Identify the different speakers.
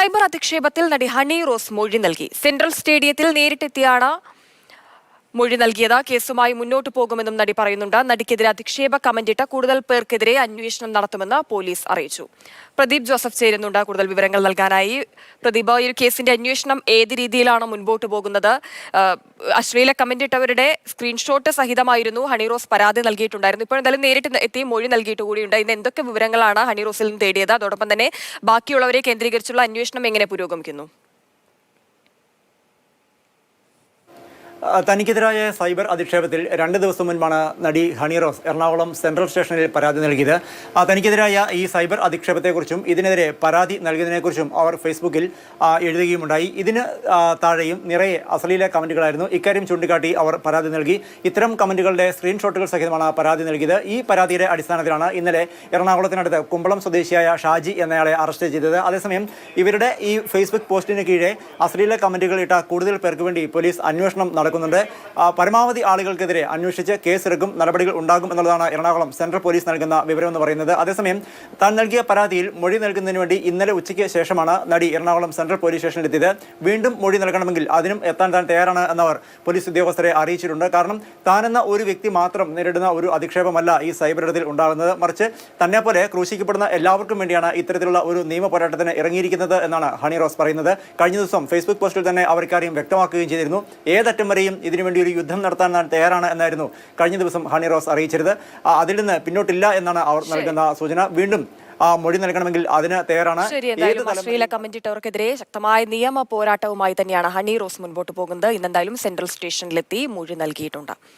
Speaker 1: Cyber അധിക്ഷേപത്തിൽ നടി ഹണി റോസ് മൊഴി നൽകി. സെൻട്രൽ സ്റ്റേഡിയത്തിൽ നേരിട്ടെത്തിയാണ് മൊഴി നൽകിയത്. കേസുമായി മുന്നോട്ടു പോകുമെന്നും നടി പറയുന്നുണ്ട്. നടിക്കെതിരെ അധിക്ഷേപ കമന്റിട്ട കൂടുതൽ പേർക്കെതിരെ അന്വേഷണം നടത്തുമെന്ന് പോലീസ് അറിയിച്ചു. പ്രദീപ് ജോസഫ് ചേരുന്നുണ്ട് കൂടുതൽ വിവരങ്ങൾ നൽകാനായി. പ്രദീപ്, ഈ കേസിന്റെ അന്വേഷണം ഏത് രീതിയിലാണ് മുൻപോട്ട് പോകുന്നത്? അശ്ലീല കമന്റിട്ടവരുടെ സ്ക്രീൻഷോട്ട് സഹിതമായിരുന്നു ഹണി റോസ് പരാതി നൽകിയിട്ടുണ്ടായിരുന്നു. ഇപ്പോൾ എന്തായാലും നേരിട്ട് എത്തി മൊഴി നൽകിയിട്ട് കൂടിയുണ്ട്. ഇന്ന് എന്തൊക്കെ വിവരങ്ങളാണ് ഹണി റോസിൽ നിന്ന് തേടിയത്? അതോടൊപ്പം തന്നെ ബാക്കിയുള്ളവരെ കേന്ദ്രീകരിച്ചുള്ള അന്വേഷണം എങ്ങനെ പുരോഗമിക്കുന്നു?
Speaker 2: തനിക്കെതിരായ സൈബർ അധിക്ഷേപത്തിൽ 2 ദിവസം മുൻപാണ് നടി ഹണി റോസ് എറണാകുളം സെൻട്രൽ സ്റ്റേഷനിൽ പരാതി നൽകിയത്. തനിക്കെതിരായ ഈ സൈബർ അധിക്ഷേപത്തെക്കുറിച്ചും ഇതിനെതിരെ പരാതി നൽകിയതിനെക്കുറിച്ചും അവർ ഫേസ്ബുക്കിൽ എഴുതുകയുമുണ്ടായി. ഇതിന് താഴെയും നിറയെ അശ്ലീല കമന്റുകളായിരുന്നു. ഇക്കാര്യം ചൂണ്ടിക്കാട്ടി അവർ പരാതി നൽകി. ഇത്തരം കമന്റുകളുടെ സ്ക്രീൻഷോട്ടുകൾ സഹിതമാണ് പരാതി നൽകിയത്. ഈ പരാതിയുടെ അടിസ്ഥാനത്തിലാണ് ഇന്നലെ എറണാകുളത്തിനടുത്ത് കുമ്പളം സ്വദേശിയായ ഷാജി എന്നയാളെ അറസ്റ്റ് ചെയ്തത്. അതേസമയം ഇവരുടെ ഈ ഫേസ്ബുക്ക് പോസ്റ്റിന് കീഴെ അശ്ലീല കമന്റുകൾ ഇട്ട കൂടുതൽ പേർക്ക് വേണ്ടി പോലീസ് അന്വേഷണം നടക്കുന്നുണ്ട്. പരമാവധി ആളുകൾക്കെതിരെ അന്വേഷിച്ച് കേസെടുക്കും, നടപടികൾ ഉണ്ടാകും എന്നുള്ളതാണ് എറണാകുളം സെൻട്രൽ പോലീസ് നൽകുന്ന വിവരം എന്ന് പറയുന്നത്. അതേസമയം താൻ നൽകിയ പരാതിയിൽ മൊഴി നൽകുന്നതിന് വേണ്ടി ഇന്നലെ ഉച്ചയ്ക്ക് ശേഷമാണ് നടി എറണാകുളം സെൻട്രൽ പോലീസ് സ്റ്റേഷനിൽ എത്തിയത്. വീണ്ടും മൊഴി നൽകണമെങ്കിൽ അതിനും എത്താൻ താൻ തയ്യാറാണ് എന്നവർ പോലീസ് ഉദ്യോഗസ്ഥരെ അറിയിച്ചിട്ടുണ്ട്. കാരണം താനെന്ന ഒരു വ്യക്തി മാത്രം നേരിടുന്ന ഒരു അധിക്ഷേപമല്ല ഈ സൈബർ ഇടത്തിൽ ഉണ്ടാകുന്നത്. മറിച്ച് തന്നെ പോലെ ക്രൂശിക്കപ്പെടുന്ന എല്ലാവർക്കും വേണ്ടിയാണ് ഇത്തരത്തിലുള്ള ഒരു നിയമ പോരാട്ടത്തിന് ഇറങ്ങിയിരിക്കുന്നത് എന്നാണ് ഹണി റോസ് പറയുന്നത്. കഴിഞ്ഞ ദിവസം ഫേസ്ബുക്ക് പോസ്റ്റിൽ തന്നെ അവർ ഇക്കാര്യം വ്യക്തമാക്കുകയും ചെയ്തിരുന്നു. ഏതറ്റം വരെയും ഇതിനുവേണ്ടി ഒരു യുദ്ധം നടത്താൻ താൻ തയ്യാറാണ് എന്നായിരുന്നു കഴിഞ്ഞ ദിവസം ഹണി റോസ് അറിയിച്ചിരുന്നത്. അതിൽ നിന്ന് പിന്നോട്ടില്ല എന്നാണ് അവർ നൽകുന്ന സൂചന. വീണ്ടും മൊഴി നൽകണമെങ്കിൽ അതിന് തയ്യാറാണ്.
Speaker 1: അശ്ലീല കമന്റിട്ടവർക്കെതിരെ ശക്തമായ നിയമ പോരാട്ടവുമായി തന്നെയാണ് ഹണി റോസ് മുൻപോട്ട് പോകുന്നത്. ഇന്നെന്തായാലും സെൻട്രൽ സ്റ്റേഷനിലെത്തി മൊഴി നൽകിയിട്ടുണ്ട്.